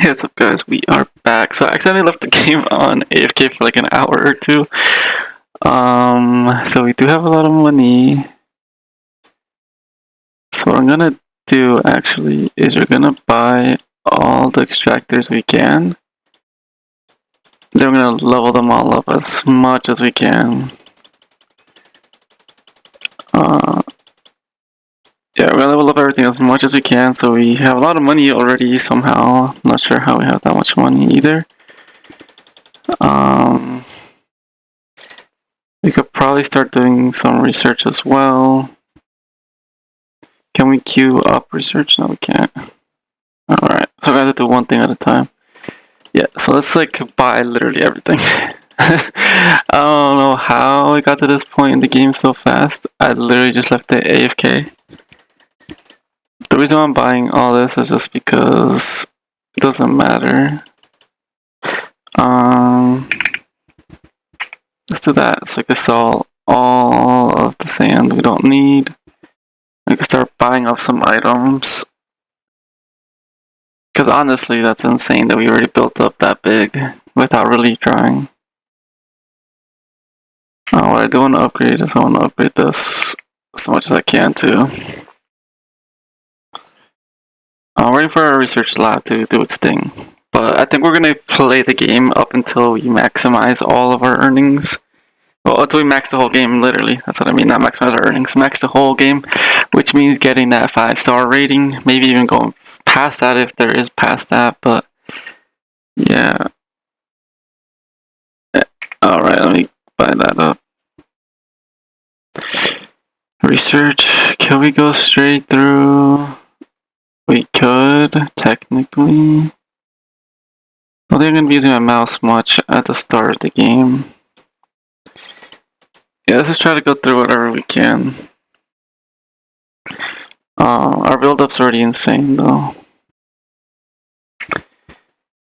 Hey, what's up, guys? We are back. So I accidentally left the game on AFK for like an hour or two. So we do have a lot of money. So what I'm gonna do actually is we're gonna buy all the extractors we can. Then we're gonna level them all up as much as we can. Yeah, we're gonna level up everything as much as we can. So we have a lot of money already somehow. Not sure how we have that much money either. We could probably start doing some research as well. Can we queue up research? No, we can't. Alright, so I gotta do one thing at a time. Yeah, so let's like buy literally everything. I don't know how I got to this point in the game so fast. I literally just left it AFK. The reason why I'm buying all this is just because it doesn't matter. Let's do that so I can sell all of the sand we don't need. I can start buying up some items. Because honestly, that's insane that we already built up that big without really trying. What I do want to upgrade is I want to upgrade this as much as I can too. I'm waiting for our research lab to do its thing. But I think we're going to play the game up until we maximize all of our earnings. Well, until we max the whole game, literally. That's what I mean, not maximize our earnings. Max the whole game, which means getting that 5-star rating. Maybe even going past that if there is past that, but yeah. Alright, let me buy that up. Research, can we go straight through? We could, technically. I don't think I'm going to be using my mouse much at the start of the game. Yeah, let's just try to go through whatever we can. Our build-up's already insane, though.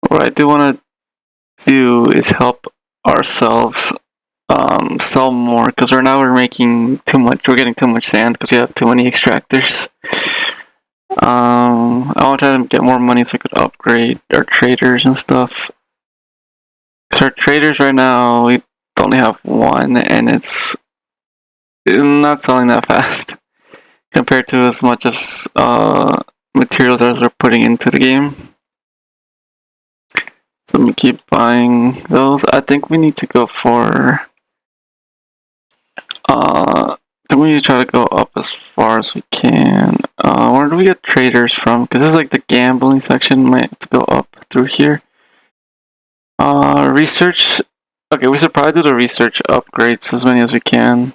What I do want to do is help ourselves sell more, because right now we're making too much. We're getting too much sand because we have too many extractors. I want to try to get more money so we could upgrade our traders and stuff. Because our traders right now, we only have one, and it's not selling that fast compared to as much as materials as we're putting into the game. So let me keep buying those. I think we need to go for then we need to try to go up as far as we can. Where do we get traders from? Because this is like the gambling section. Might have to go up through here. Research. Okay, we should probably do the research upgrades as many as we can.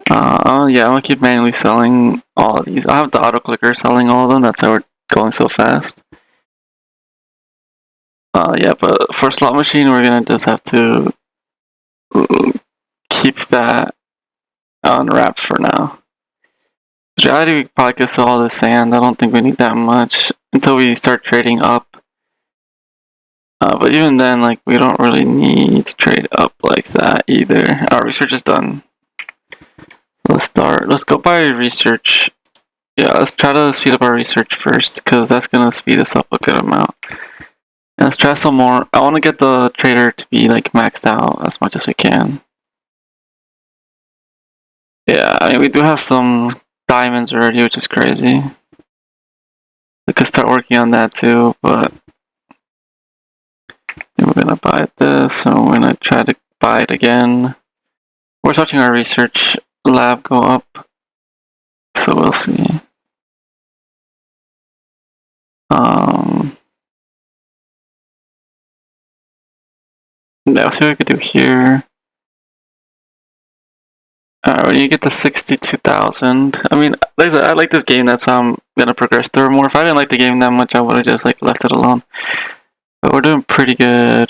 Yeah, I'm gonna keep manually selling all of these. I have the auto clicker selling all of them. That's how we're going so fast. Yeah, but for slot machine, we're gonna just have to keep that unwrapped for now. In reality, we probably could sell all the sand. I don't think we need that much until we start trading up. But even then, like, we don't really need to trade up like that either. Our research is done. Let's start. Let's go by research. Yeah, let's try to speed up our research first, because that's gonna speed us up a good amount. And let's try some more. I want to get the trader to be like maxed out as much as we can. Yeah, I mean, we do have some diamonds already, which is crazy. We could start working on that too, but then we're gonna buy this, and we're gonna try to buy it again. We're watching our research lab go up, so we'll see. Yeah, let's see what we could do here. Alright, when you get to 62,000, I mean, I like this game, that's how I'm gonna progress through more. If I didn't like the game that much, I would've just like left it alone. But we're doing pretty good.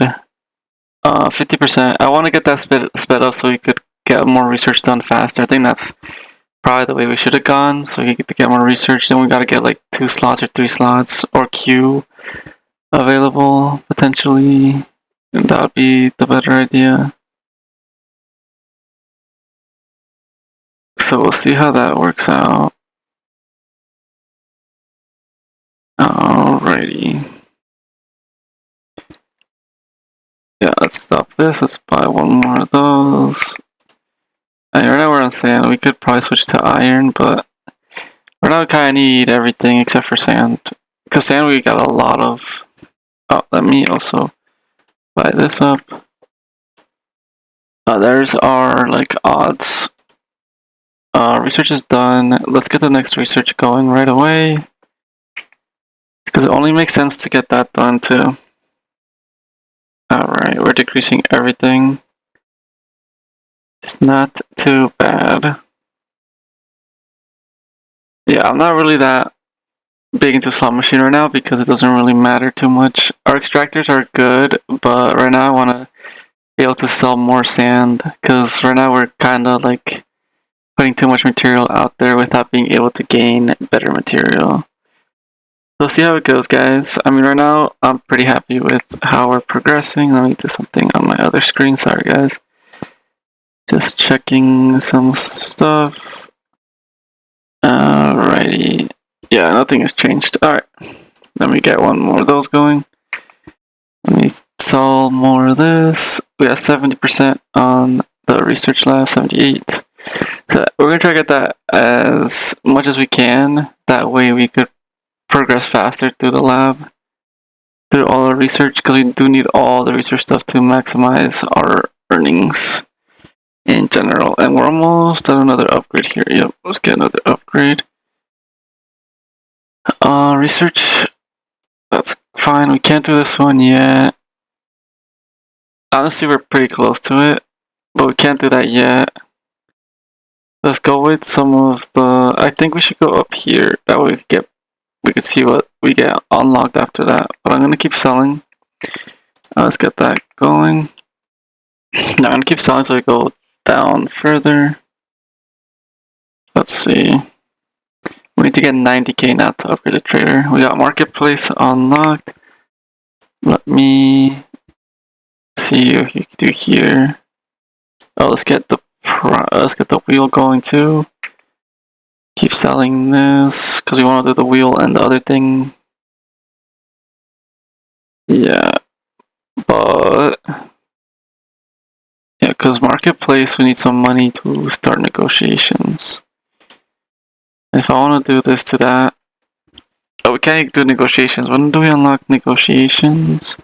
50%. I want to get that sped up so we could get more research done faster. I think that's probably the way we should have gone, so we get to get more research. Then we gotta get like 2 slots or 3 slots or queue available potentially. And that would be the better idea. So we'll see how that works out. Alrighty. let's stop this. Let's buy one more of those. Right now we're on sand. We could probably switch to iron, but right now we kind of need everything except for sand. Because sand we got a lot of. Oh, let me also buy this up. There's our like odds. Research is done. Let's get the next research going right away. Because it only makes sense to get that done too. Alright, we're decreasing everything. It's not too bad. Yeah, I'm not really that big into slot machine right now because it doesn't really matter too much. Our extractors are good, but right now I want to be able to sell more sand because right now we're kind of like putting too much material out there without being able to gain better material. We'll see how it goes, guys. I mean, right now I'm pretty happy with how we're progressing. Let me do something on my other screen. Sorry, guys. Just checking some stuff. Alrighty. Yeah, nothing has changed. Alright. Let me get one more of those going. Let me sell more of this. We got 70% on the research lab, 78. So we're gonna try to get that as much as we can. That way we could progress faster through the lab, through all our research, because we do need all the research stuff to maximize our earnings in general. And we're almost at another upgrade here. Yep, let's get another upgrade. Research, that's fine. We can't do this one yet. Honestly, we're pretty close to it, but we can't do that yet. Let's go with some of the. I think we should go up here. That way we could see what we get unlocked after that. But I'm gonna keep selling. Let's get that going. Now I'm gonna keep selling so we go down further. Let's see. We need to get 90k now to upgrade the trader. We got marketplace unlocked. Let me see what you can do here. Oh, let's get the wheel going too. Keep selling this because we want to do the wheel and the other thing. Yeah, but yeah, because marketplace we need some money to start negotiations. If I want to do this to that, oh, we can't do negotiations. When do we unlock negotiations?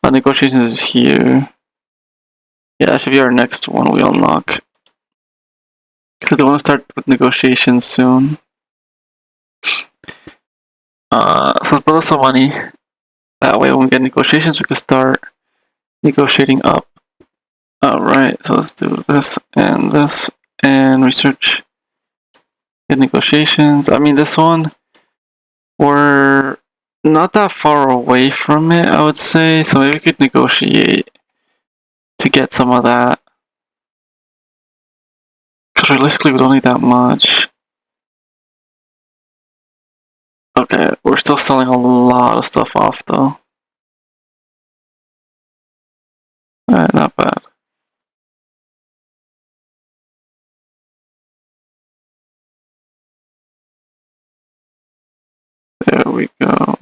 Negotiations is here. Yeah, that should be our next one we unlock. Because I want to start with negotiations soon. So let's build up some money. That way when we get negotiations, we can start negotiating up. Alright, so let's do this and research. Get negotiations. I mean, this one, we're not that far away from it, I would say. So maybe we could negotiate to get some of that. Because realistically, we don't need that much. Okay, we're still selling a lot of stuff off though. Alright, not bad. There we go.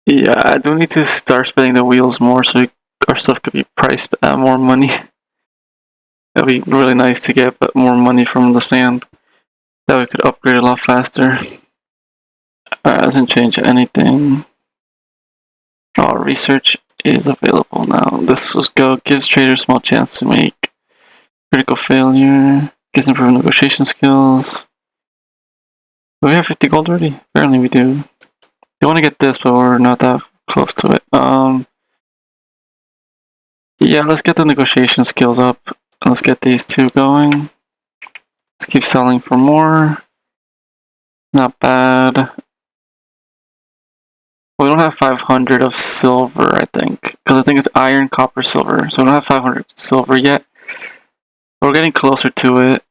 Yeah, I do need to start spinning the wheels more so our stuff could be priced at more money. That'd be really nice to get more money from the sand. That we could upgrade a lot faster. Alright, doesn't change anything. Our research is available now. This was go gives traders small chance to make critical failure. Gives improved negotiation skills. Do we have 50 gold already? Apparently we do. We want to get this, but we're not that close to it. Yeah, let's get the negotiation skills up. Let's get these two going. Let's keep selling for more. Not bad. We don't have 500 of silver, I think. Because I think it's iron, copper, silver. So we don't have 500 silver yet. We're getting closer to it.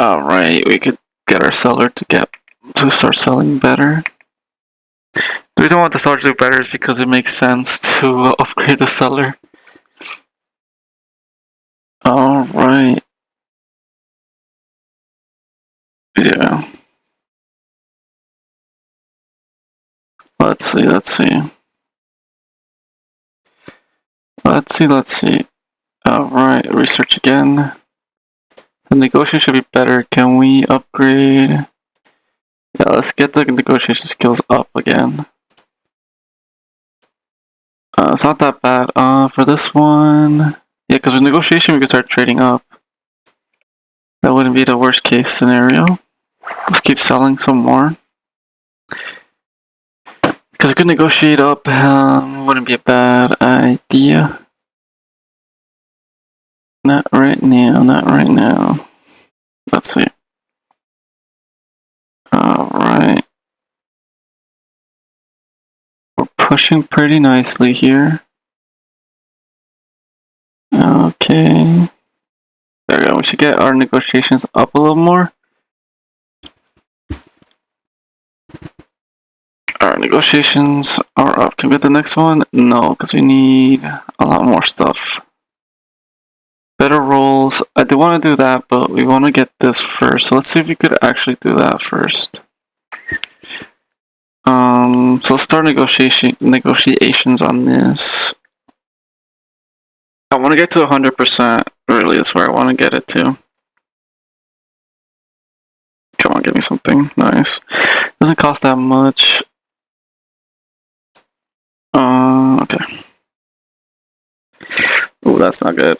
Alright, we could get our seller to start selling better. The reason I want the seller to do better is because it makes sense to upgrade the seller. Alright. Yeah. Let's see. Let's see. Alright, research again. The negotiation should be better. Can we upgrade? Yeah, let's get the negotiation skills up again. It's not that bad. For this one, yeah, because with negotiation we can start trading up. That wouldn't be the worst case scenario. Let's keep selling some more. Because we could negotiate up, wouldn't be a bad idea. Not right now. Let's see. Alright. We're pushing pretty nicely here. Okay. There we go. We should get our negotiations up a little more. Our negotiations are up. Can we get the next one? No, because we need a lot more stuff. Better rolls. I do want to do that, but we want to get this first. So let's see if we could actually do that first. So let's start negotiations on this. I want to get to 100%. Really, that's where I want to get it to. Come on, give me something nice. Doesn't cost that much. Okay. Oh, that's not good.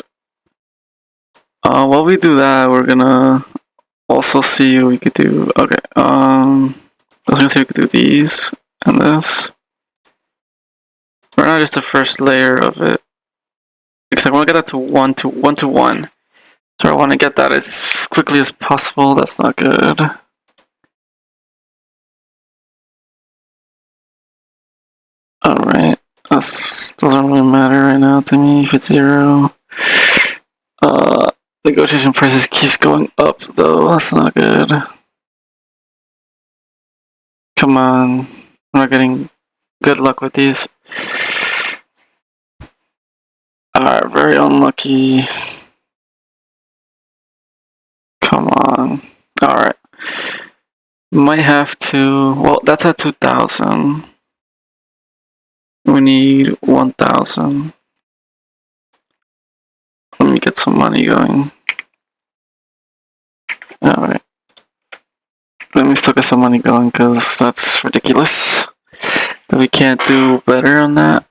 While we do that, we're gonna also see what we could do. Okay. I was gonna see if we could do these and this. We're not just the first layer of it. Because I want to get that to 1 to 1. So I want to get that as quickly as possible. That's not good. Alright. That doesn't really matter right now to me if it's 0. Negotiation prices keeps going up though. That's not good. Come on. I'm not getting good luck with these. Alright, very unlucky. Come on. Alright. Might have to. Well, that's at 2,000. We need 1,000. Let me get some money going. Alright. Let me still get some money going because that's ridiculous. That we can't do better on that.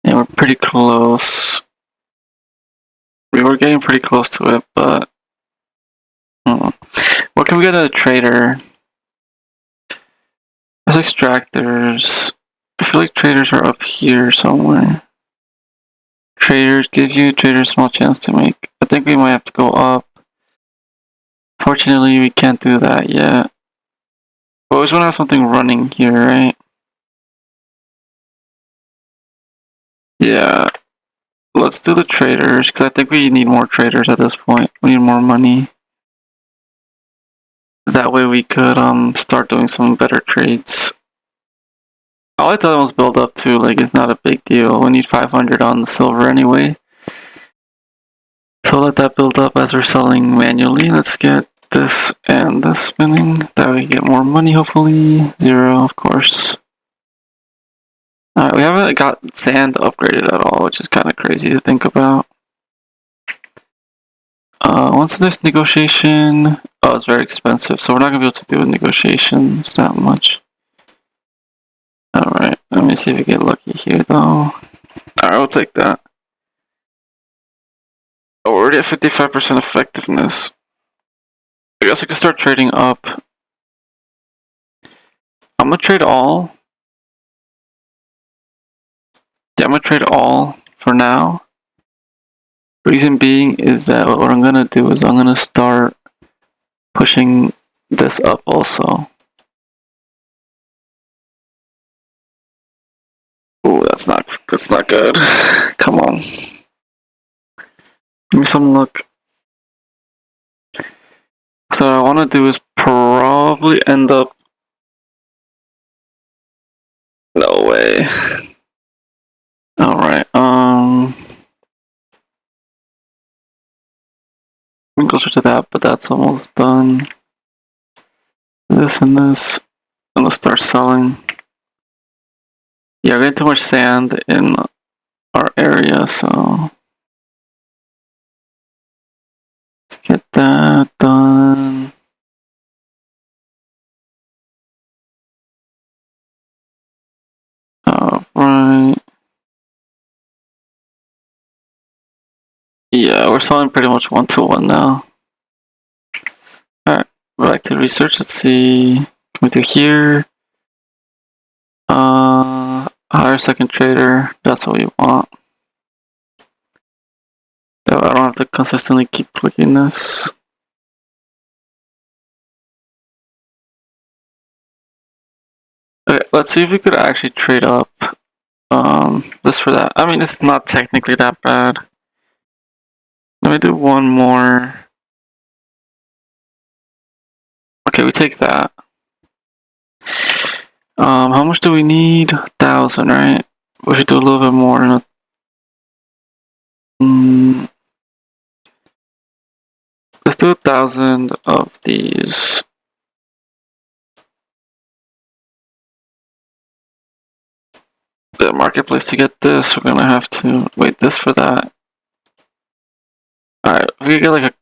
And we're pretty close. We were getting pretty close to it, but. What can we get a trader? There's extractors. I feel like traders are up here somewhere. Traders gives you a small chance to make. I think we might have to go up. Fortunately, we can't do that yet. We always want to have something running here, right? Yeah. Let's do the traders, because I think we need more traders at this point. We need more money. That way we could start doing some better trades. All I thought it was build up to, like, it's not a big deal. We need 500 on the silver anyway. So let that build up as we're selling manually. Let's get this and this spinning. That way we get more money, hopefully. 0, of course. Alright, we haven't got sand upgraded at all, which is kind of crazy to think about. What's the next negotiation? Oh, it's very expensive, so we're not going to be able to do negotiations that much. Alright, let me see if we get lucky here, though. Alright, we'll take that. Oh, we're already at 55% effectiveness. I guess I can start trading up. I'm going to trade all. Yeah, I'm going to trade all for now. Reason being is that what I'm going to do is I'm going to start pushing this up also. Ooh, that's not good. Come on. Give me some luck. So what I want to do is probably end up. No way. Alright, I'm closer to that, but that's almost done. This and this, and let's start selling. Yeah, we're getting too much sand in our area, so let's get that done. Alright. Yeah, we're selling pretty much 1-to-1 now. Alright, back to research. Let's see. Can we do here? Hire second trader. That's what we want. So I don't have to consistently keep clicking this. Okay, let's see if we could actually trade up this for that. I mean, it's not technically that bad. Let me do one more. Okay, we take that. How much do we need? 1,000, right? We should do a little bit more. Let's do 1,000 of these. The marketplace to get this, we're gonna have to wait this for that. Alright, if we get like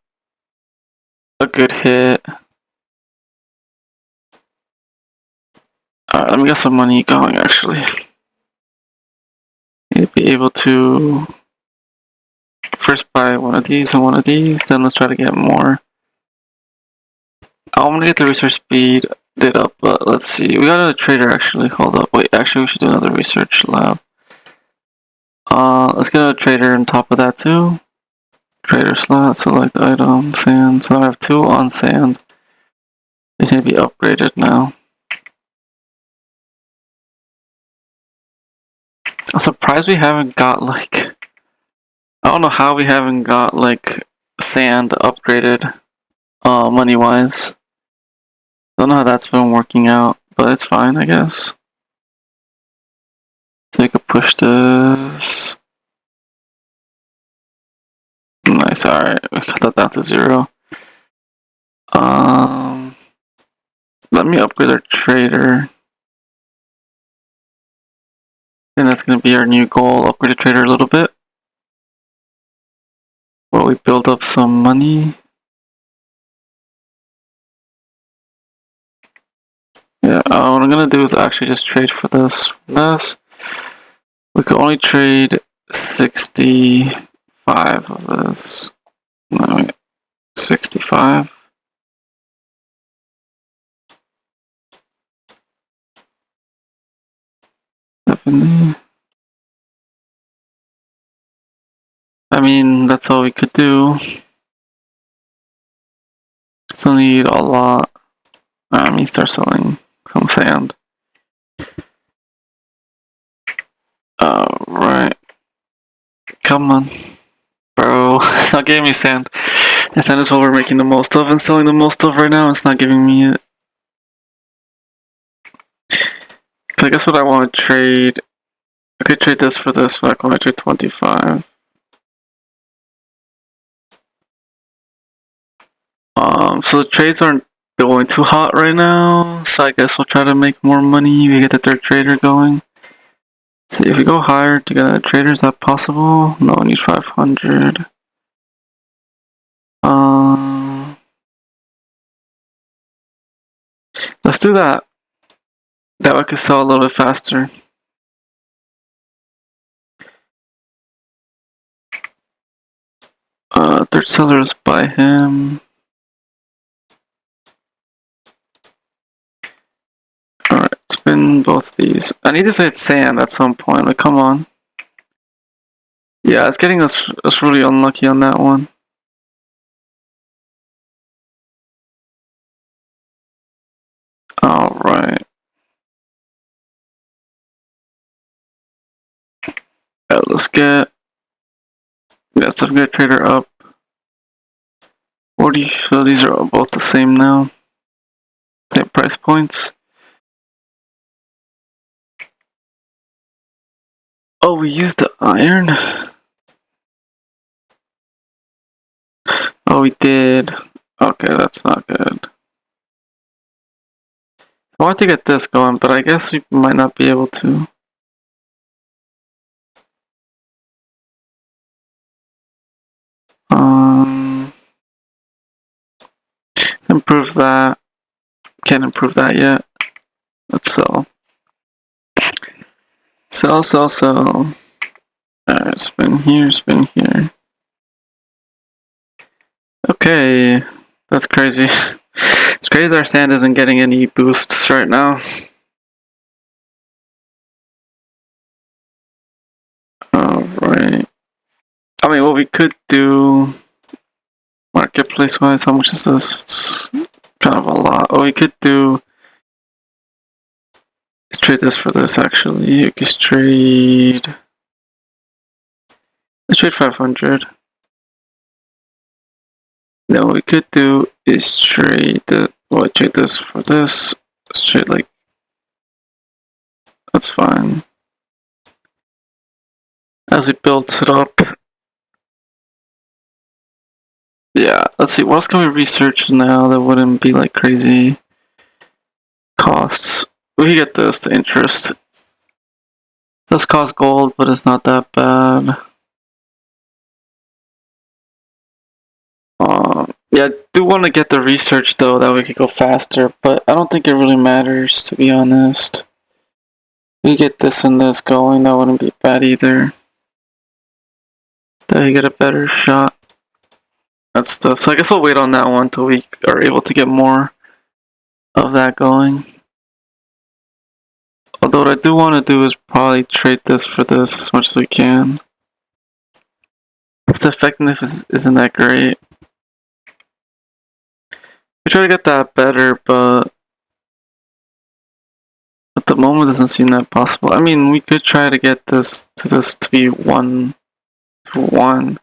a good hit. Alright, let me get some money going actually. Need to be able to first buy one of these and one of these, then let's try to get more. I'm gonna get the research speed did up, but let's see. We got a trader actually. Hold up. Wait, actually we should do another research lab. Let's get a trader on top of that too. Trader slot, select item, sand. So I have 2 on sand. These need to be upgraded now. I'm surprised we haven't got like, I don't know how we haven't got like sand upgraded money wise. Don't know how that's been working out, but it's fine, I guess. So we could push this. Nice, alright, we cut that down to 0. Let me upgrade our trader. And that's gonna be our new goal, upgrade the trader a little bit. While we build up some money. Yeah, what I'm gonna do is actually just trade for this. We can only trade 65 of this. No, wait, 65. I mean, that's all we could do. Still need a lot. Let me start selling some sand. Right. Come on. Bro, it's not giving me sand. And sand is what we're making the most of and selling the most of right now. It's not giving me it. I guess what I want to trade, I could trade this for this, but I can only trade 25. So the trades aren't going too hot right now, so I guess we'll try to make more money. We get the third trader going. See, if we go higher to get a trader, is that possible? No, we need 500. Let's do that. That way I could sell a little bit faster. Third seller is by him. Alright, spin both these. I need to say it's sand at some point, like come on. Yeah, it's getting us really unlucky on that one. Alright. Let's get trader up. 40, so these are both the same now. Same price points. Oh, we used the iron? Oh, we did. Okay, that's not good. I want to get this going, but I guess we might not be able to. improve that. Can't improve that yet. Let's sell. Sell, sell, sell. Alright, spin here, spin here. Okay, that's crazy. It's crazy our sand isn't getting any boosts right now. Alright. I mean, what we could do marketplace wise, how much is this? It's kind of a lot. What we could do is trade this for this actually. You can trade. Let's trade 500. Now what we could do is trade trade this for this. Let's trade like, that's fine. As we build it up. Yeah, let's see, what else can we research now that wouldn't be like crazy costs? We can get this, the interest. Does cost gold, but it's not that bad. Yeah, I do want to get the research though, that we could go faster, but I don't think it really matters, to be honest. We get this and this going, that wouldn't be bad either. Then we get a better shot at stuff. So I guess we'll wait on that one until we are able to get more of that going. Although what I do want to do is probably trade this for this as much as we can. The effectiveness isn't that great. We try to get that better, but at the moment it doesn't seem that possible. I mean, we could try to get this to be 1 to 1.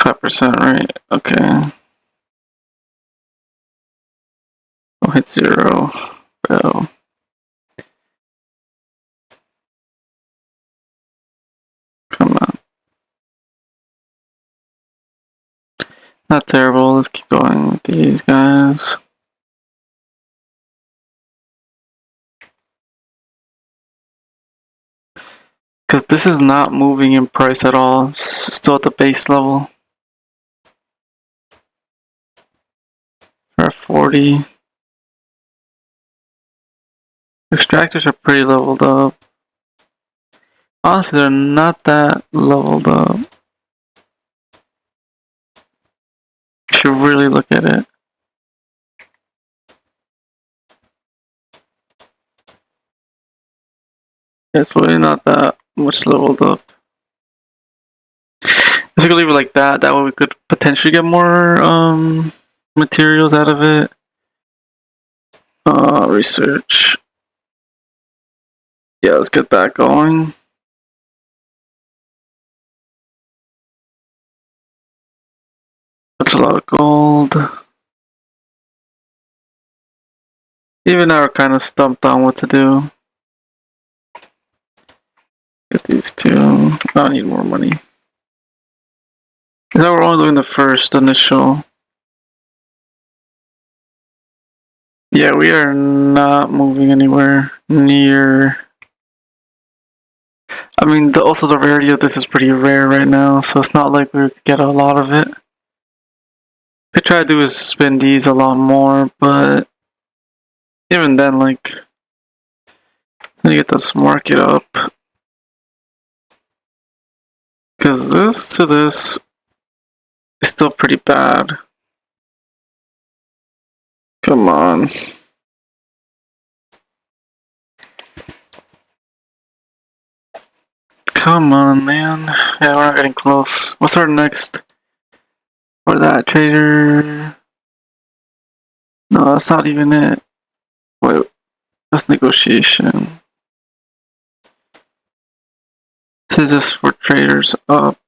%, right? Okay. I'll hit 0. Bro. Come on. Not terrible. Let's keep going with these guys. Because this is not moving in price at all. It's still at the base level. We're at 40. Extractors are pretty leveled up. Honestly, they're not that leveled up. If you really look at it. It's really not that much leveled up. If we could leave it like that, that way we could potentially get more materials out of it. Research. Yeah, let's get that going. That's a lot of gold. Even now we're kind of stumped on what to do. Get these two. I need more money. Now we're only doing the first initial. Yeah, we are not moving anywhere near. I mean, also the rarity of this is pretty rare right now, so it's not like we could get a lot of it. What I try to do is spend these a lot more, but even then, like, let me get this market up. Because this to this is still pretty bad. Come on. Come on, man. Yeah, we're not getting close. What's our next? For that trader? No, that's not even it. Wait, that's negotiation. This is just for traders up.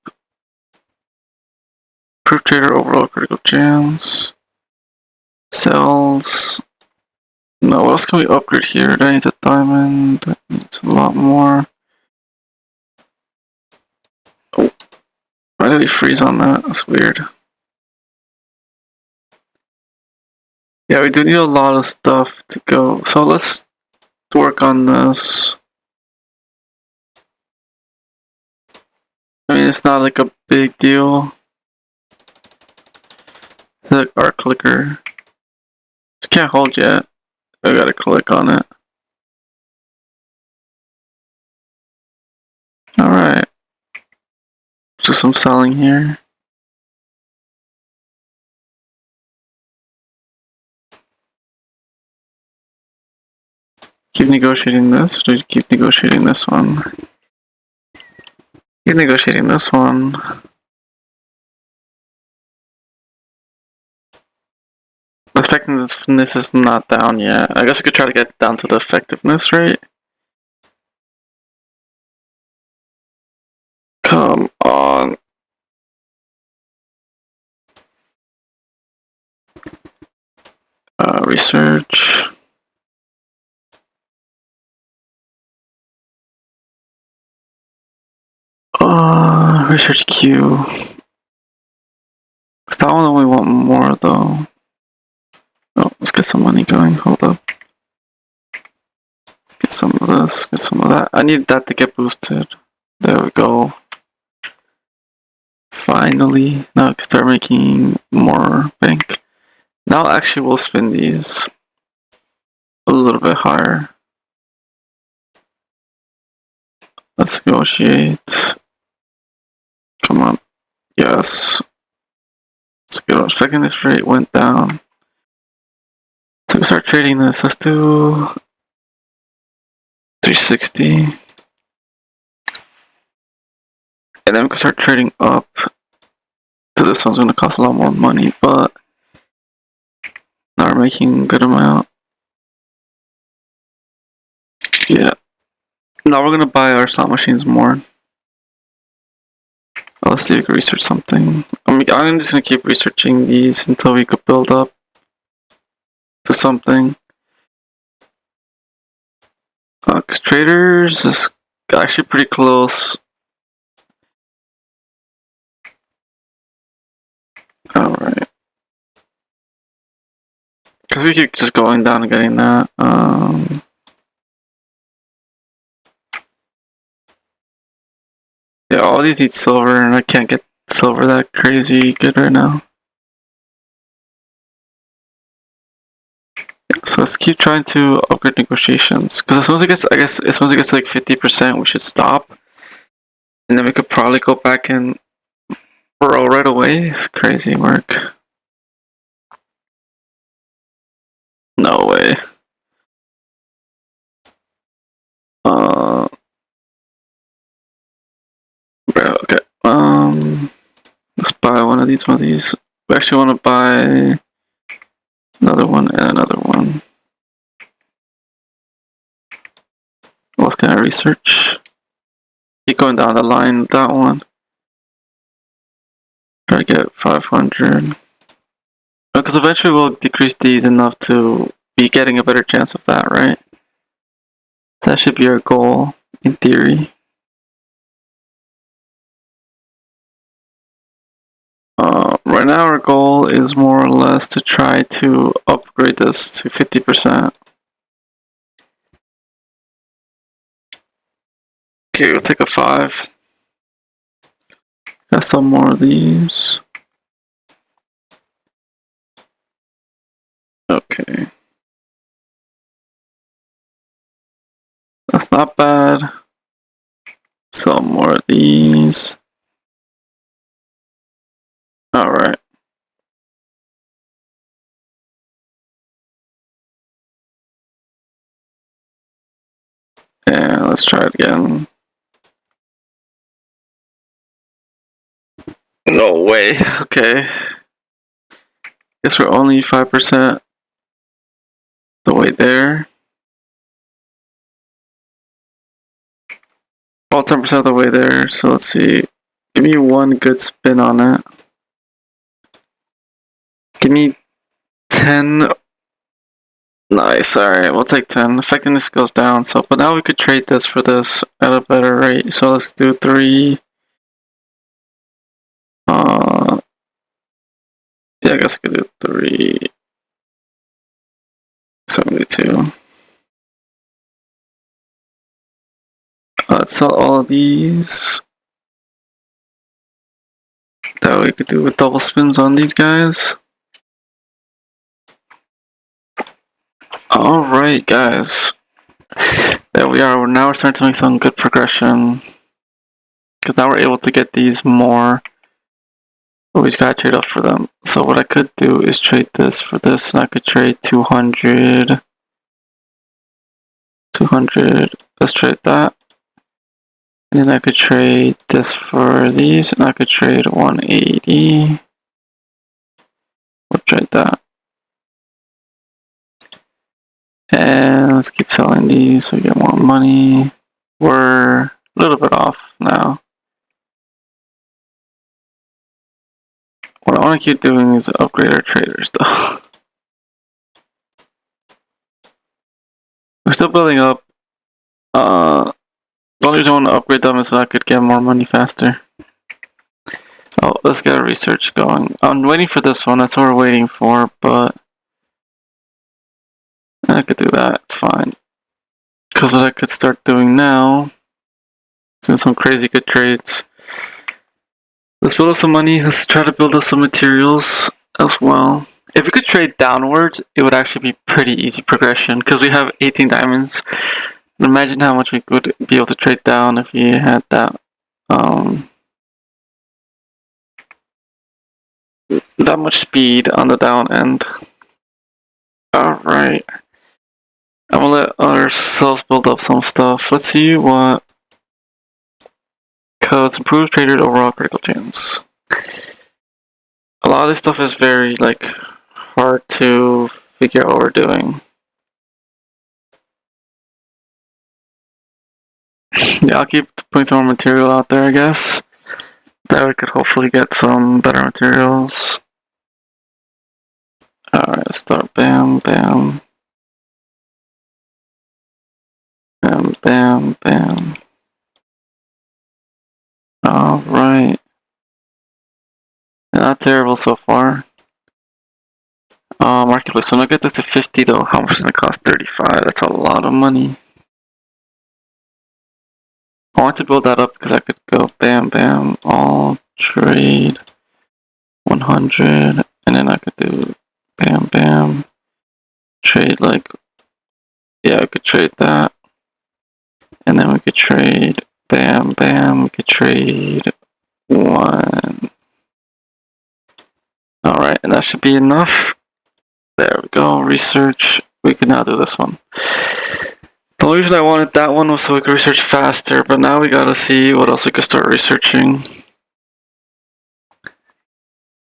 Proof trader overall critical chance. Cells. No, what else can we upgrade here? That needs a diamond. That needs a lot more. Oh. Why did we freeze on that? That's weird. Yeah, we do need a lot of stuff to go. So let's work on this. I mean, it's not like a big deal. Like our clicker. It can't hold yet. I gotta click on it. Alright. So some selling here. Keep negotiating this, or do you keep negotiating this one? Keep negotiating this one. The effectiveness is not down yet. I guess we could try to get down to the effectiveness rate. Come on. Research. Research queue. That one only want more though. Oh, let's get some money going. Hold up. Let's get some of this, get some of that. I need that to get boosted. There we go. Finally. Now I can start making more bank. Now actually we'll spin these a little bit higher. Let's negotiate. Come on. Yes. Let's go. Effectiveness rate went down. So we start trading this. Let's do 360. And then we can start trading up. So this one's gonna cost a lot more money, but now we're making a good amount. Yeah. Now we're gonna buy our slot machines more. Let's see if we can research something. I'm just gonna keep researching these until we could build up to something. Cause traders is actually pretty close. Alright. Cause we keep just going down and getting that. Yeah, all these need silver, and I can't get silver that crazy good right now. So let's keep trying to upgrade negotiations. Because as soon as it gets, I guess, as soon as it gets to like 50%, we should stop. And then we could probably go back and burrow right away. It's crazy work. No way. Bro, okay. Let's buy one of these, We actually want to buy another one and another one. What can I research? Keep going down the line with that one. Try to get 500. Because eventually we'll decrease these enough to be getting a better chance of that, right? That should be our goal, in theory. Right now our goal is more or less to try to upgrade this to 50%. Okay, we'll take a 5. Got some more of these. Okay. That's not bad. Some more of these. Alright. And let's try it again. No way. Okay. Guess we're only 5% the way there. Well, 10% of the way there. So let's see. Give me one good spin on it. Give me 10. Nice. Alright, we'll take 10. Effectiveness goes down. So, but now we could trade this for this at a better rate. So let's do 3. Yeah, I guess I could do 372. Let's sell all of these. That we could do with double spins on these guys. Alright, guys. There we are. Now we're starting to make some good progression. Because now we're able to get these more. But we just gotta trade up for them. So what I could do is trade this for this, and I could trade 200. 200. Let's trade that. And then I could trade this for these, and I could trade 180. We'll trade that. And let's keep selling these so we get more money. We're a little bit off now. What I want to keep doing is upgrade our traders though. We're still building up. The only reason I want to upgrade them is so I could get more money faster. Oh, let's get our research going. I'm waiting for this one, that's what we're waiting for, but I could do that, it's fine. Because what I could start doing now is doing some crazy good trades. Let's build up some money, let's try to build up some materials as well. If we could trade downwards, it would actually be pretty easy progression, because we have 18 diamonds. Imagine how much we could be able to trade down if we had that that much speed on the down end. Alright. I'm gonna let ourselves build up some stuff. Let's see what codes improve trader overall critical chance. A lot of this stuff is very hard to figure out what we're doing. Yeah, I'll keep putting some more material out there, I guess. That we could hopefully get some better materials. Alright, let's start. Bam, bam. Bam, bam, bam. Alright. Not terrible so far. Marketplace. So I'm gonna get this to 50 though. How much is it gonna cost? 35. That's a lot of money. I want to build that up because I could go bam, bam, all trade 100, and then I could do bam, bam, trade yeah, I could trade that, and then we could trade bam, bam, we could trade 1. Alright, and that should be enough. There we go, research. We can now do this one. The only reason I wanted that one was so we could research faster, but now we gotta see what else we could start researching.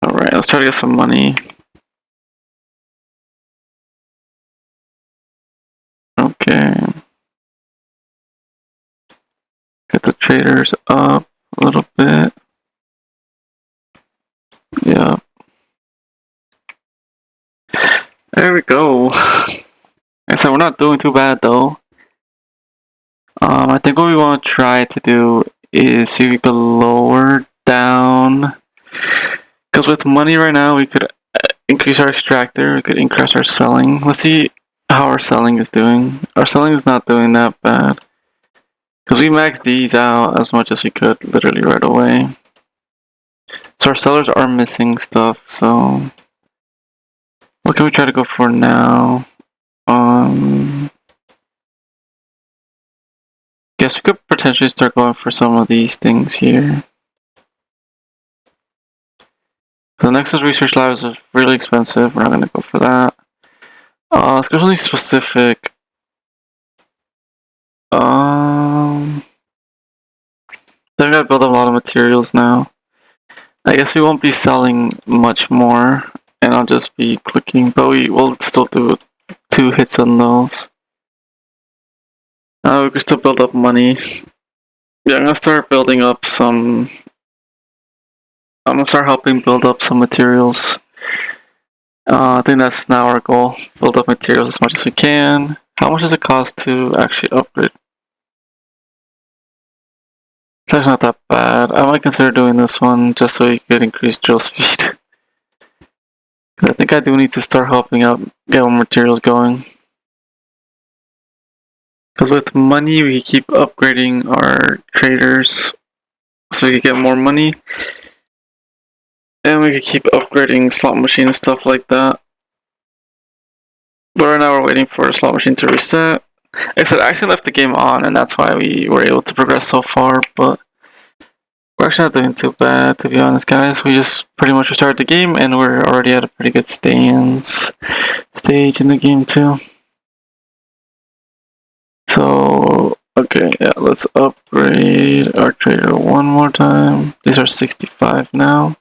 Alright, let's try to get some money. Okay. Get the traders up a little bit. Yeah. There we go. Like I said, we're not doing too bad though. I think what we want to try to do is see if we could lower down. Because with money right now, we could increase our extractor, we could increase our selling. Let's see how our selling is doing. Our selling is not doing that bad. Because we maxed these out as much as we could, literally right away. So our sellers are missing stuff, so... What can we try to go for now? Guess we could potentially start going for some of these things here. The Nexus Research Labs is really expensive. We're not going to go for that. Let's go something specific. Then we gotta build up a lot of materials now. I guess we won't be selling much more, and I'll just be clicking, but we will still do 2 hits on those. We can still build up money. Yeah, I'm gonna start building up some... I'm gonna start helping build up some materials. I think that's now our goal. Build up materials as much as we can. How much does it cost to actually upgrade? It's actually not that bad. I might consider doing this one just so you could increase drill speed. I think I do need to start helping out, get more materials going. Because with money, we keep upgrading our traders so we can get more money. And we could keep upgrading slot machine and stuff like that. But right now we're waiting for the slot machine to reset. Except I actually left the game on, and that's why we were able to progress so far, but we're actually not doing too bad, to be honest, guys. We just pretty much restarted the game, and we're already at a pretty good stage in the game, too. So, okay, yeah, let's upgrade our trader one more time. These are 65 now.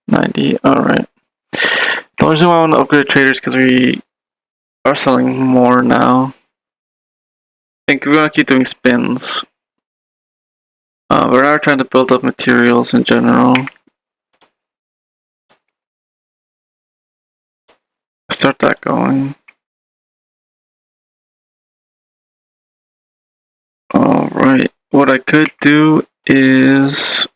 90, alright. The only reason why I want to upgrade traders because we are selling more now. I think we want to keep doing spins. We're now trying to build up materials in general. Start that going. Alright, what I could do is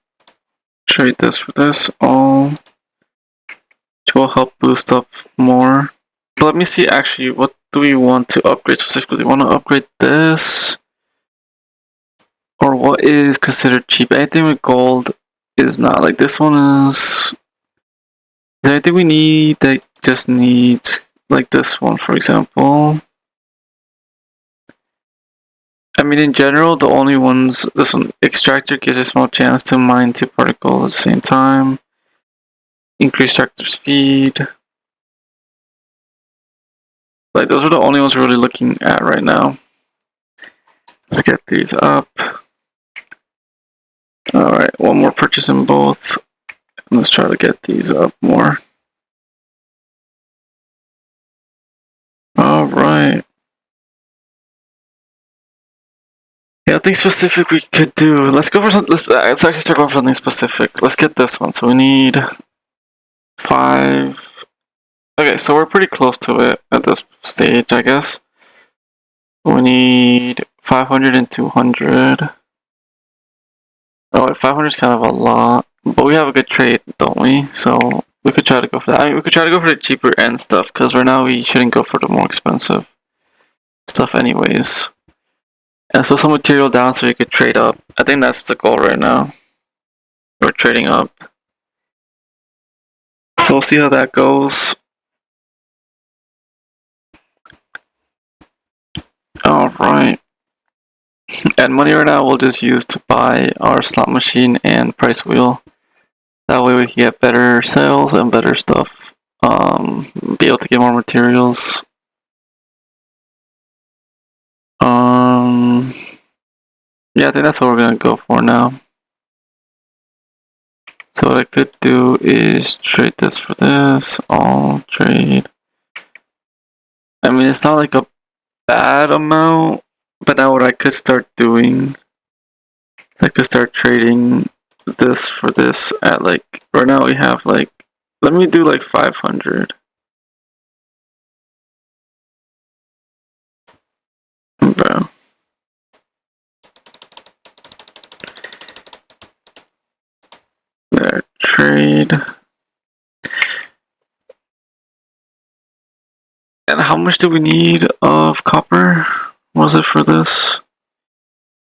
trade this for this, all, which will help boost up more. But let me see actually, what do we want to upgrade specifically? Do we want to upgrade this? Or what is considered cheap? Anything with gold is not. Like this one is there anything we need that just needs, like this one for example? I mean, in general, the only ones, this one, extractor gives a small chance to mine 2 particles at the same time. Increase extractor speed. Like, those are the only ones we're really looking at right now. Let's get these up. Alright, one more purchase in both. Let's try to get these up more. Alright. Yeah, I think specific we could do. Let's go for something. Let's actually start going for something specific. Let's get this one. So we need 5. Okay, so we're pretty close to it at this stage, I guess. We need 500 and 200. Oh, 500 is kind of a lot, but we have a good trade, don't we? So we could try to go for that. I mean, we could try to go for the cheaper end stuff, because right now we shouldn't go for the more expensive stuff anyways. And so some material down so you could trade up. I think that's the goal right now. We're trading up. So we'll see how that goes. Alright. And money right now we'll just use to buy our slot machine and price wheel. That way we can get better sales and better stuff. Be able to get more materials. Yeah, I think that's what we're gonna go for now. So what I could do is trade this for this, all trade. I mean, it's not like a bad amount, but now what I could start doing, I could start trading this for this at like, right now we have like, let me do like 500. Bro. There, trade. And how much do we need of copper? What was it for this?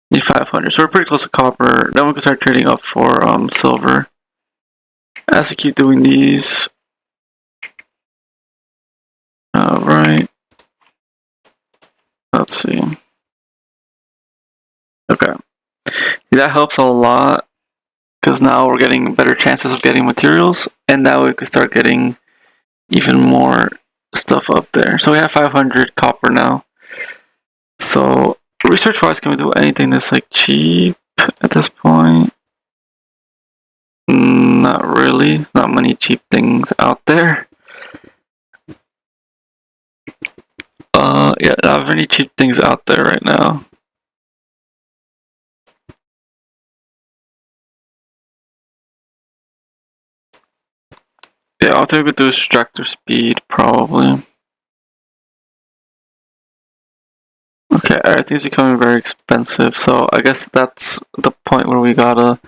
Need 500. So we're pretty close to copper. Then we can start trading up for silver. As we keep doing these. Alright. Let's see. Okay. That helps a lot. Because now we're getting better chances of getting materials. And now we can start getting even more stuff up there. So we have 500 copper now. So research wise, can we do anything that's like cheap at this point? Not really. Not many cheap things out there. Yeah, not many cheap things out there right now. Yeah, I'll think we could do extractor speed, probably. Okay, everything's becoming very expensive, so I guess that's the point where we gotta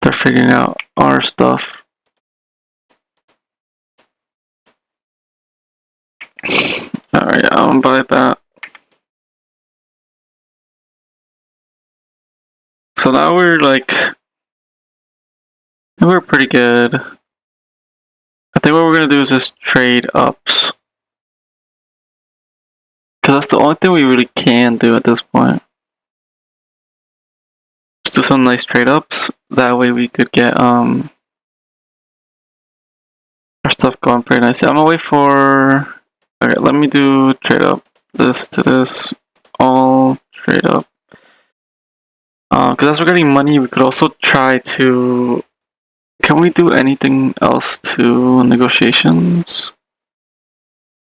start figuring out our stuff. Alright, I'm gonna buy that. So now we're like, we're pretty good. think what we're gonna do is just trade ups. Because that's the only thing we really can do at this point. Just do some nice trade ups. That way we could get our stuff going pretty nicely. I'm gonna wait for. Okay, let me do trade up this to this. All trade up. Because as we're getting money, we could also try to. Can we do anything else to negotiations?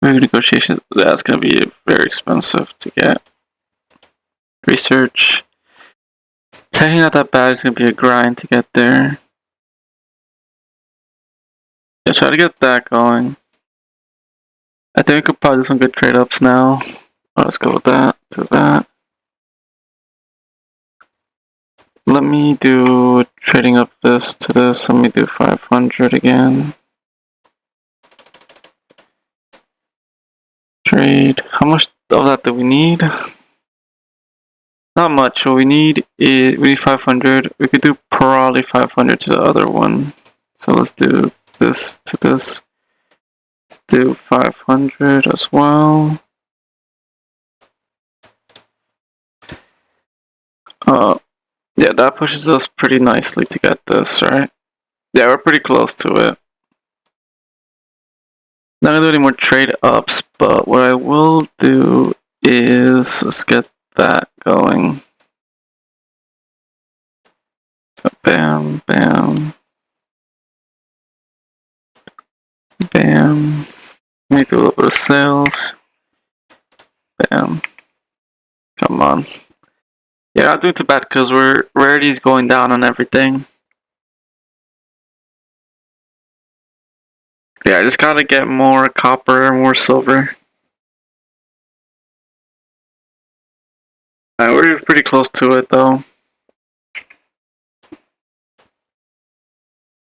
Maybe negotiations. That's gonna be very expensive to get. Research. Technically not that bad. It's gonna be a grind to get there. Yeah, try to get that going. I think we could probably do some good trade ups now. Let's go with that to that. Let me do trading up this to this. Let me do 500 again. Trade. How much of that do we need? Not much. What we need is we need 500. We could do probably 500 to the other one. So let's do this to this. Let's do 500 as well. Yeah, that pushes us pretty nicely to get this, right? Yeah, we're pretty close to it. Not gonna do any more trade ups, but what I will do is let's get that going. Bam, bam, bam. Let me do a little bit of sales. Bam. Come on. Yeah, not doing too bad because we're rarity's going down on everything. Yeah, I just gotta get more copper, more silver. We're pretty close to it though.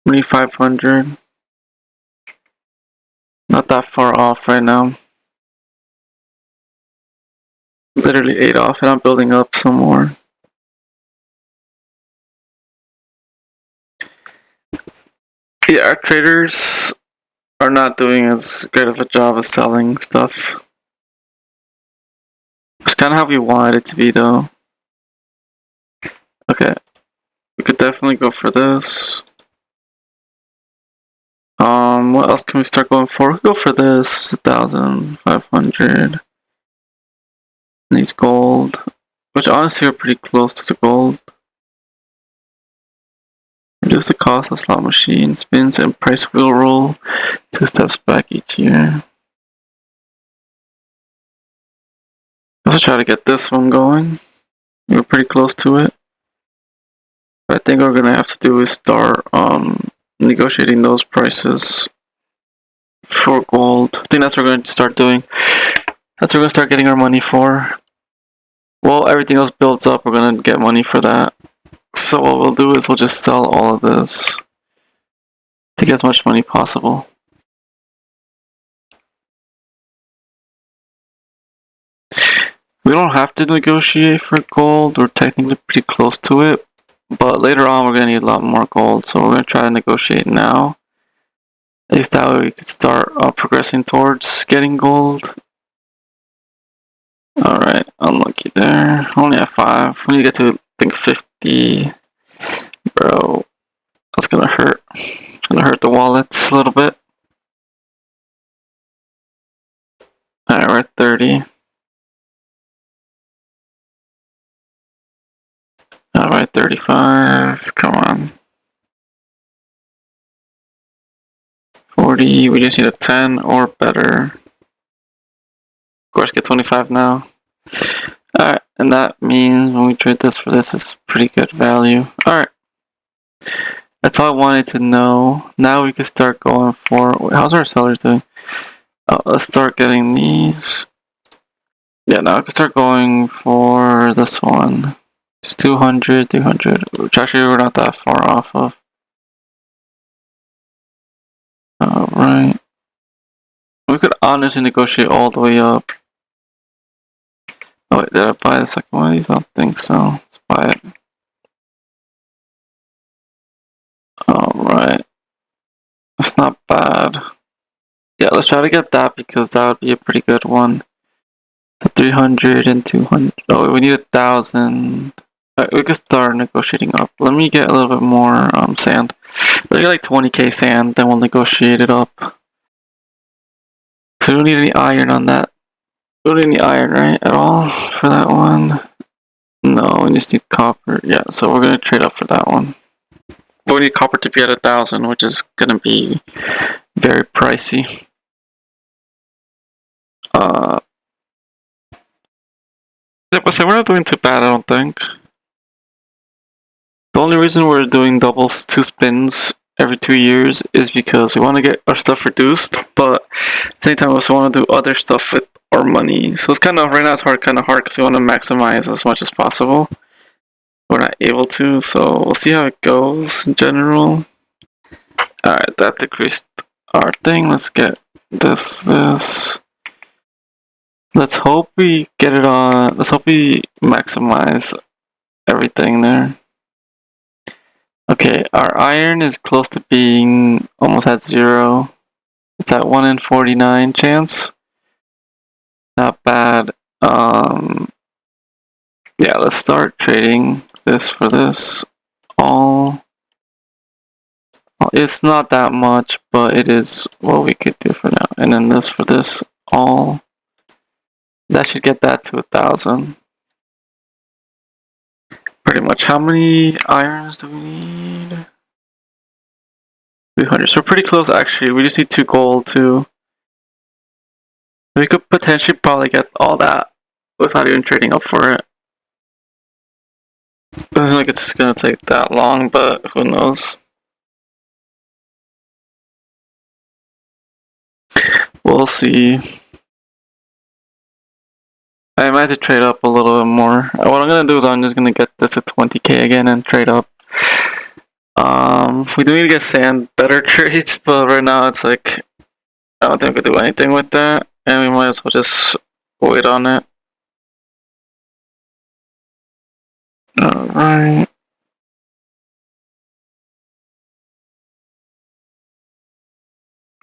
We need 500. Not that far off right now. Literally 8 off, and I'm building up some more. Yeah, our traders are not doing as great of a job of selling stuff. It's kind of how we wanted it to be though. Okay, we could definitely go for this. What else can we start going for? We'll go for this. 1,500. Needs gold, which honestly are pretty close to the gold. Reduce the cost of slot machine spins and price will roll 2 steps back each year. Let's try to get this one going. We're pretty close to it. What I think we're gonna have to do is start negotiating those prices for gold. I think that's what we're going to start doing. That's what we're going to start getting our money for. Well, everything else builds up, we're going to get money for that. So what we'll do is we'll just sell all of this to get as much money possible. We don't have to negotiate for gold. We're technically pretty close to it. But later on, we're going to need a lot more gold. So we're going to try to negotiate now. At least that way we could start progressing towards getting gold. Alright, unlucky there. Only at 5. We need to get to, I think, 50. Bro, that's gonna hurt. It's gonna hurt the wallet a little bit. Alright, we're at 30. Alright, 35. Come on. 40. We just need a 10 or better. Of course, get 25 now. Alright, and that means when we trade this for this, is pretty good value. Alright. That's all I wanted to know. Now we can start going for... How's our sellers doing? Let's start getting these. Yeah, now I can start going for this one. Just 200, 200, which actually we're not that far off of. Alright. We could honestly negotiate all the way up. Oh wait, did I buy the second one of these? I don't think so. Let's buy it. Alright. That's not bad. Yeah, let's try to get that because that would be a pretty good one. 300 and 200. Oh, we need 1,000. Alright, we can start negotiating up. Let me get a little bit more sand. Let me get like 20k sand, then we'll negotiate it up. So we don't need any iron on that. We don't need any iron, right, at all for that one? No, we just need copper. Yeah, so we're gonna trade up for that one. But we need copper to be at 1,000, which is gonna be very pricey. Yeah, but so we're not doing too bad, I don't think. The only reason we're doing doubles, 2 spins every 2 years is because we want to get our stuff reduced, but at the same time we also want to do other stuff with our money. So it's kind of, right now it's kind of hard because we want to maximize as much as possible. We're not able to, so we'll see how it goes in general. Alright, that decreased our thing. Let's get this. Let's hope we get it on. Let's hope we maximize everything there. Okay, our iron is close to being almost at 0. It's at 1 in 49 chance. Not bad. Yeah, let's start trading this for this. All. It's not that much, but it is what we could do for now. And then this for this. All. That should get that to 1,000. Pretty much. How many irons do we need? 300. So we're pretty close actually. We just need 2 gold too. We could potentially probably get all that without even trading up for it. Doesn't look like it's gonna take that long, but who knows? We'll see. I might have to trade up a little bit more. What I'm gonna do is I'm just gonna get this at 20k again and trade up. We do need to get sand better trades, but right now it's like I don't think we can do anything with that, and we might as well just wait on it. Alright.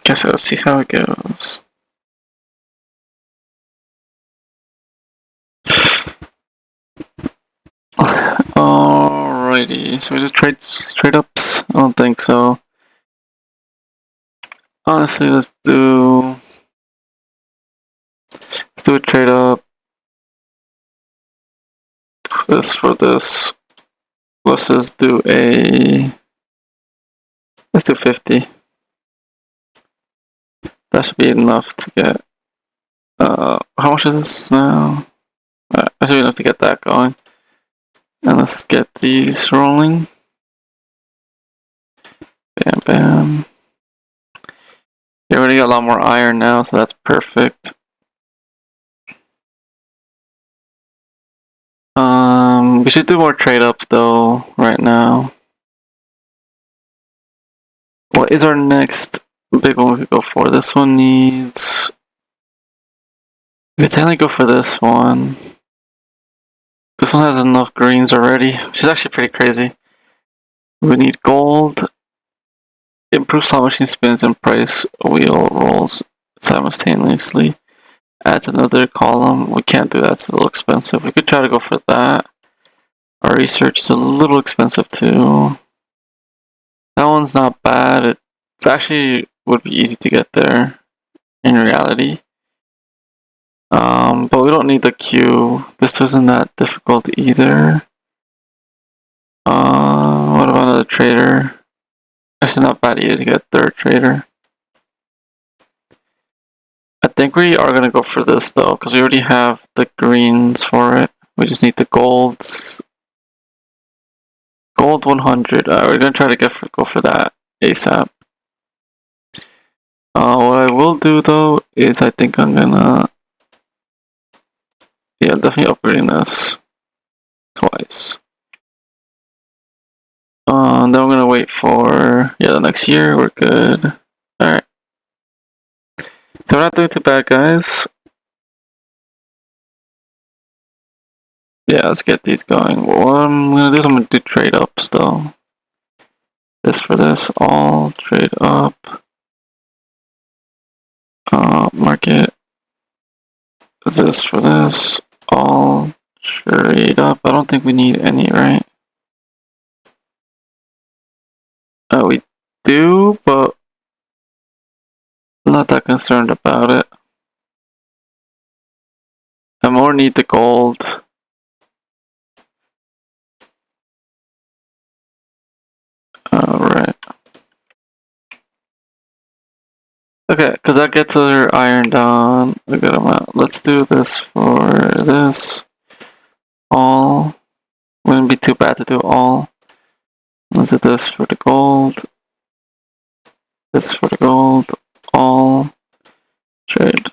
Guess I'll see how it goes. Alrighty, so we just trade ups? I don't think so. Honestly, let's do a trade up. This for this. Let's just do let's do 50. That should be enough to get, how much is this now? That should be enough to get that going. And let's get these rolling. Bam, bam. Yeah, we already got a lot more iron now, so that's perfect. We should do more trade ups though, right now. What is our next big one we could go for? This one needs... We could technically go for this one. This one has enough greens already, which is actually pretty crazy. We need gold. Improves slot machine spins and price wheel rolls simultaneously. Adds another column. We can't do that, it's a little expensive. We could try to go for that. Our research is a little expensive too. That one's not bad. It's actually would be easy to get there in reality. But we don't need the queue. This isn't that difficult either. What about another trader? Actually not bad either to get a third trader. I think we are gonna go for this though, because we already have the greens for it. We just need the golds. Gold 100. We're gonna try to go for that ASAP. What I will do though is I think I'm gonna, yeah, definitely upgrading this twice. Then we're gonna wait for the next year. We're good. All right. So we're not doing too bad, guys. Yeah, let's get these going. What I'm gonna do is I'm gonna do trade ups though. This for this, all trade up. market. This for this. All trade up. I don't think we need any, right? We do, but I'm not that concerned about it. I more need the gold. Alright. Okay, because that gets our iron down a good amount. Let's do this for this. All. Wouldn't be too bad to do all. Let's do this for the gold. This for the gold. All. Trade.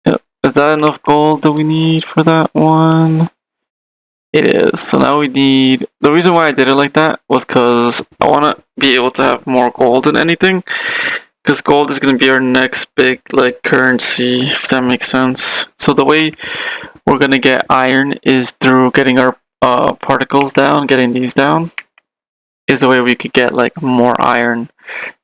Yep. Is that enough gold that we need for that one? It is. So now we need... The reason why I did it like that was because I want to be able to have more gold than anything. Because gold is going to be our next big like currency, if that makes sense. So the way we're going to get iron is through getting our particles down, getting these down. Is the way we could get like more iron.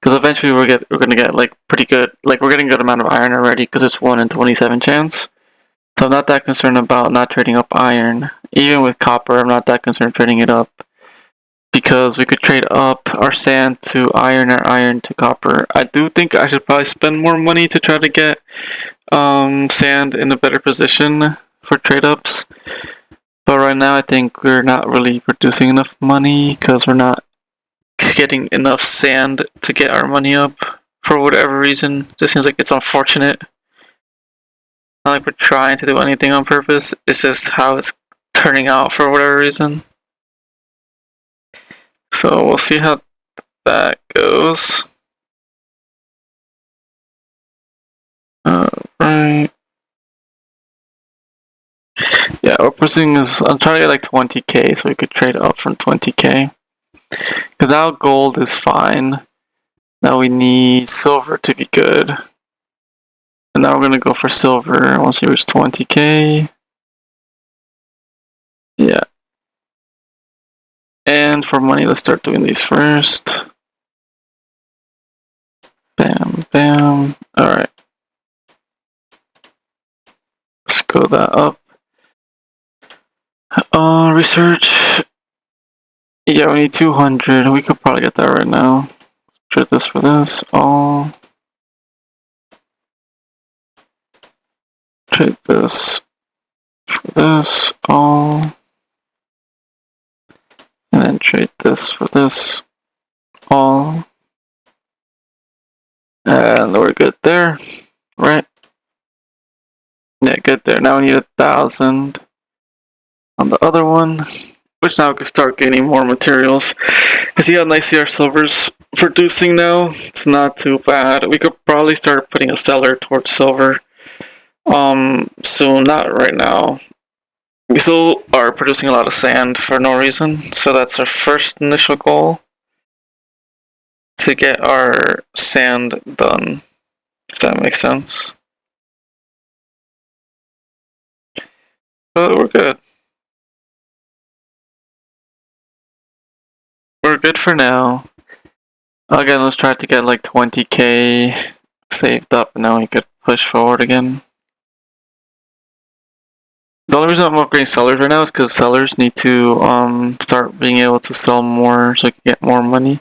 Because eventually we're going to get like pretty good... Like we're getting a good amount of iron already because it's 1 in 27 chance. So I'm not that concerned about not trading up iron. Even with copper, I'm not that concerned trading it up. Because we could trade up our sand to iron or iron to copper. I do think I should probably spend more money to try to get sand in a better position for trade ups. But right now I think we're not really producing enough money because we're not getting enough sand to get our money up for whatever reason. It just seems like it's unfortunate. Not like we're trying to do anything on purpose. It's just how it's turning out for whatever reason. So we'll see how that goes. Right. Yeah, we're pursuing this. I'm trying to get like 20k so we could trade up from 20k. Because now gold is fine. Now we need silver to be good. And now we're going to go for silver once we reach 20k. Yeah. And for money, let's start doing these first. Bam, bam. Alright. Let's go that up. Research. Yeah, we need 200. We could probably get that right now. Trade this for this. All. Trade this for this. All. And then trade this for this. All. And we're good there. Right? Yeah, good there. Now we need 1,000 on the other one. Which now we can start getting more materials. You see how nicely our silver's producing now? It's not too bad. We could probably start putting a seller towards silver. Soon, not right now. We still are producing a lot of sand for no reason, so that's our first initial goal. To get our sand done, if that makes sense. But we're good. We're good for now. Again, let's try to get like 20k saved up, and then we could push forward again. The only reason I'm upgrading sellers right now is because sellers need to start being able to sell more so we can get more money.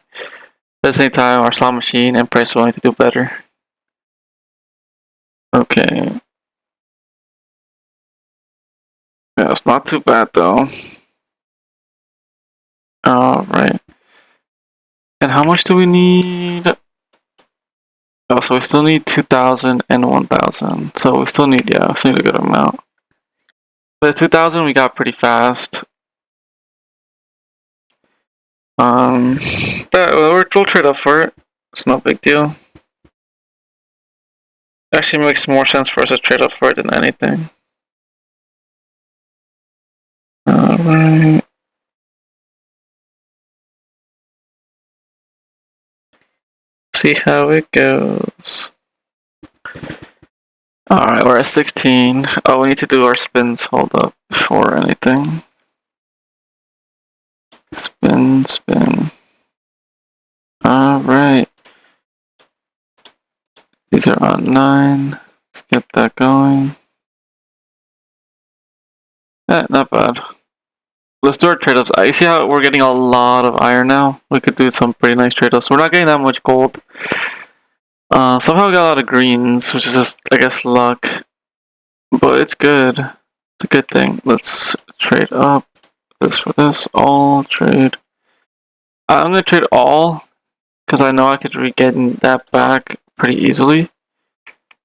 At the same time, our slot machine and price will need to do better. Okay. Yeah, it's not too bad though. Alright. And how much do we need? Oh, so we still need 2,000 and 1,000. So we still need, yeah, we still need a good amount. But 2,000 we got pretty fast. But we'll trade up for it. It's no big deal. It actually makes more sense for us to trade up for it than anything. Alright. See how it goes. Alright, we're at 16. Oh, we need to do our spins. Hold up before anything. Spin, spin. Alright. These are on 9. Get that going. Not bad. Let's do our trade-offs. I see how we're getting a lot of iron now. We could do some pretty nice trade-offs. We're not getting that much gold. Somehow we got a lot of greens, which is just, I guess, luck. But it's good. It's a good thing. Let's trade up this for this. All trade. I'm gonna trade all, because I know I could be getting that back pretty easily.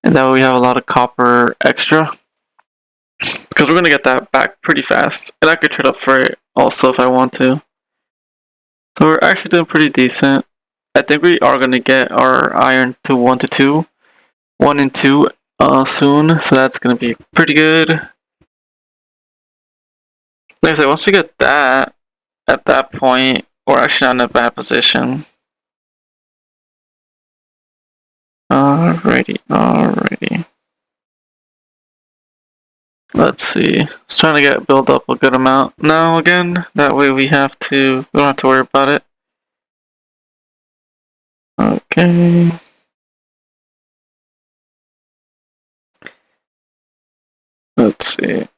And that way we have a lot of copper extra. Because we're gonna get that back pretty fast. And I could trade up for it also if I want to. So we're actually doing pretty decent. I think we are gonna get our iron to 1 to 2. 1 and 2 soon. So that's gonna be pretty good. Like I said, once we get that, at that point, we're actually not in a bad position. Alrighty. Let's see. Just trying to build up a good amount now again. That way we don't have to worry about it. Okay. Let's see.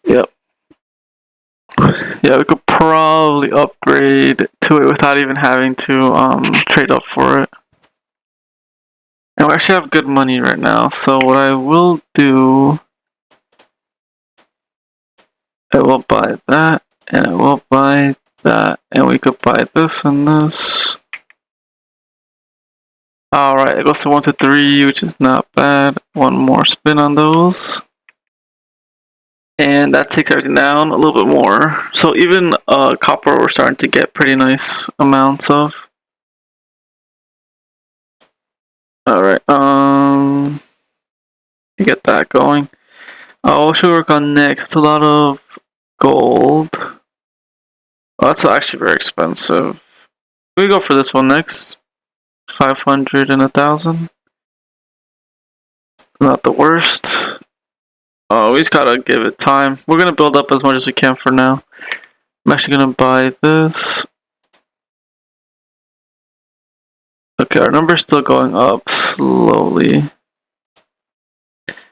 Yep. Yeah, we could probably upgrade to it without even having to trade up for it. And we actually have good money right now, so what I will do, I will buy that, and I will buy that, and we could buy this and this. Alright, it goes to 1 to 3, which is not bad. One more spin on those. And that takes everything down a little bit more. So even copper we're starting to get pretty nice amounts of. Alright, get that going. What should we work on next? It's a lot of gold. Oh, that's actually very expensive. We go for this one next. 500 and 1,000. Not the worst. Oh, we just gotta give it time. We're gonna build up as much as we can for now. I'm actually gonna buy this. Okay, our number's still going up slowly.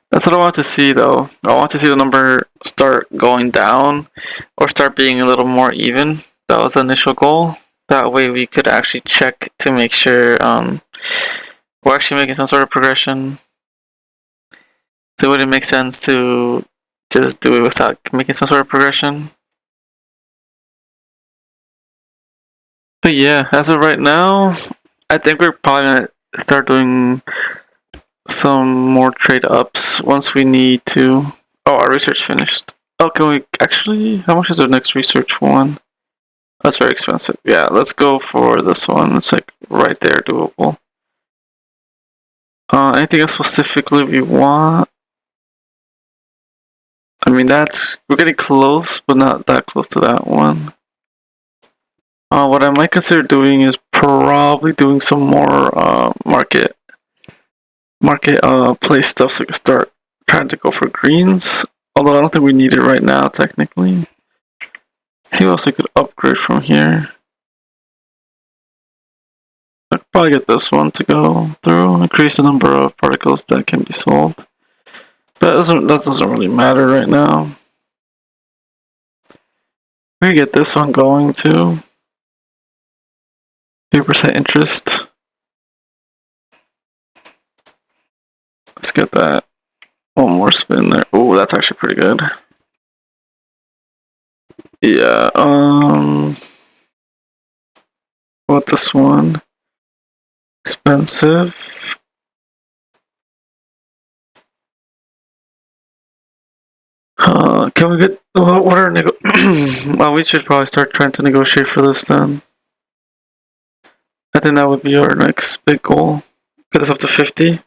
That's what I want to see though. I want to see the number start going down or start being a little more even. That was the initial goal. That way we could actually check to make sure we're actually making some sort of progression. So would it make sense to just do it without making some sort of progression? But yeah, as of right now, I think we're probably gonna start doing some more trade ups once we need to. Oh, our research finished. Oh, can we actually? How much is our next research one? That's very expensive. Yeah, let's go for this one. It's like right there, doable. Anything else specifically we want? I mean, we're getting close, but not that close to that one. What I might consider doing is probably doing some more market play stuff so we can start trying to go for greens. Although I don't think we need it right now, technically. See what else I could upgrade from here. I could probably get this one to go through. Increase the number of particles that can be sold. But that doesn't really matter right now. We can get this one going too. 3% interest. Let's get that. One more spin there. Oh, that's actually pretty good. Yeah, what this one? Expensive. Can we get what are well, we should probably start trying to negotiate for this then. I think that would be our next big goal. Get this up to 50.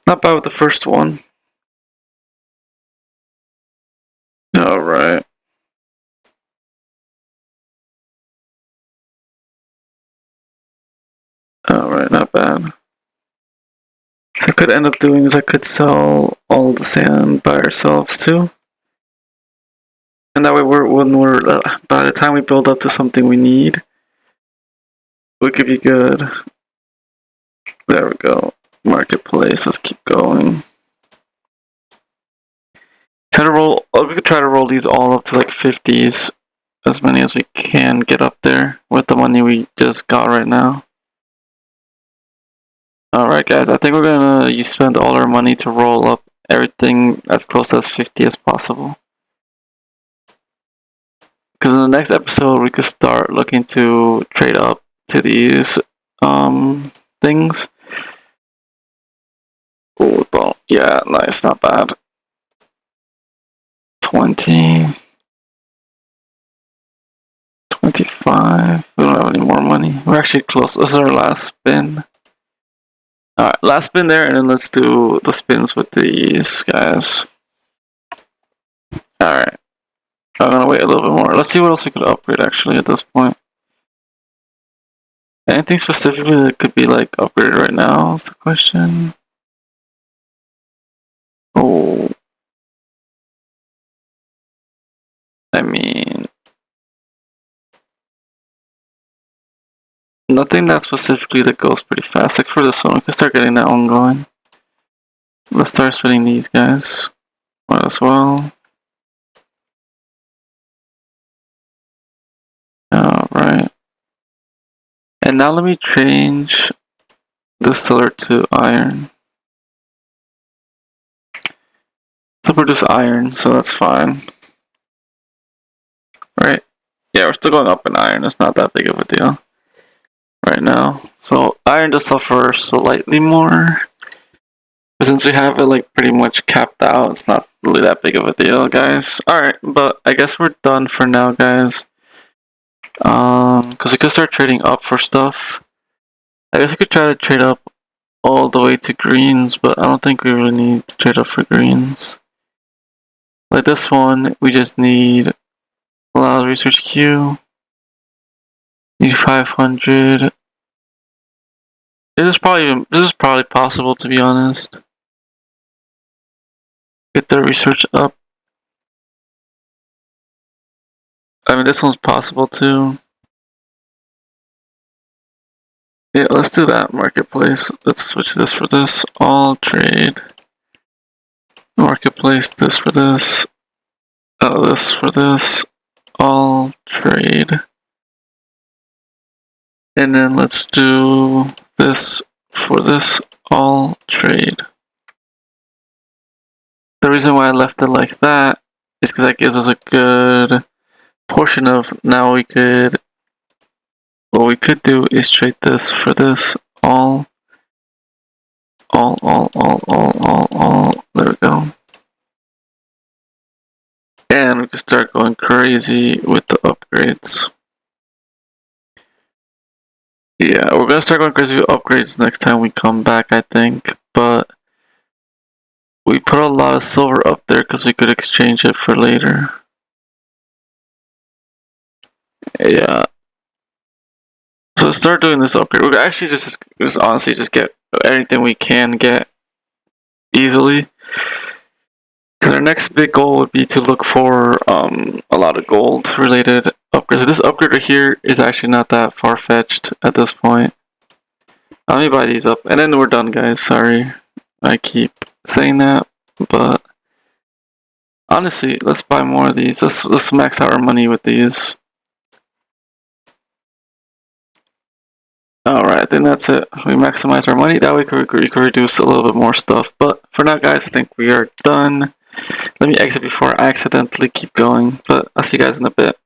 Not bad with the first one. Alright. Alright, not bad. What I could end up doing is I could sell all the sand by ourselves too. And that way by the time we build up to something we need, we could be good. There we go. Marketplace. Let's keep going. Try to roll. We could try to roll these all up to like 50s, as many as we can get up there with the money we just got right now. Alright guys, I think we're gonna spend all our money to roll up everything as close as 50 as possible. Because in the next episode we could start looking to trade up to these things. Oh, well, yeah, nice, not bad. 20, 25. We don't have any more money. We're actually close. This is our last spin. Alright, last spin there, and then let's do the spins with these guys. Alright. I'm gonna wait a little bit more. Let's see what else we could upgrade actually at this point. Anything specifically that could be like upgraded right now is the question. Oh. I mean, nothing that specifically that goes pretty fast. Like for this one, we can start getting that one going. Let's start spinning these guys. Might as well. Alright. And now let me change the silver to iron. To produce iron, so that's fine. Right? Yeah, we're still going up in iron. It's not that big of a deal right now. So iron does suffer slightly more. But since we have it like pretty much capped out, it's not really that big of a deal, guys. Alright, but I guess we're done for now, guys. Because we could start trading up for stuff. I guess we could try to trade up all the way to greens, but I don't think we really need to trade up for greens. Like this one, we just need allow research queue. Need 500. This is probably possible, to be honest. Get the research up. I mean, this one's possible too. Yeah, let's do that. Marketplace. Let's switch this for this. All trade. Marketplace. This for this. This for this. All trade. And then let's do this for this. All trade. The reason why I left it like that is because that gives us a good portion of now we could. What we could do is trade this for this. All. There we go. And we can start going crazy with the upgrades. Yeah, we're gonna start going crazy with upgrades next time we come back, I think. But we put a lot of silver up there because we could exchange it for later. Yeah. So let's start doing this upgrade. We're actually just honestly just get anything we can get easily. Because our next big goal would be to look for a lot of gold related upgrades. So this upgrade right here is actually not that far-fetched at this point. Let me buy these up, and then we're done, guys. Sorry, I keep saying that, but honestly, let's buy more of these. Let's max out our money with these. Alright, I think that's it. We maximize our money. That way we can reduce a little bit more stuff. But for now, guys, I think we are done. Let me exit before I accidentally keep going. But I'll see you guys in a bit.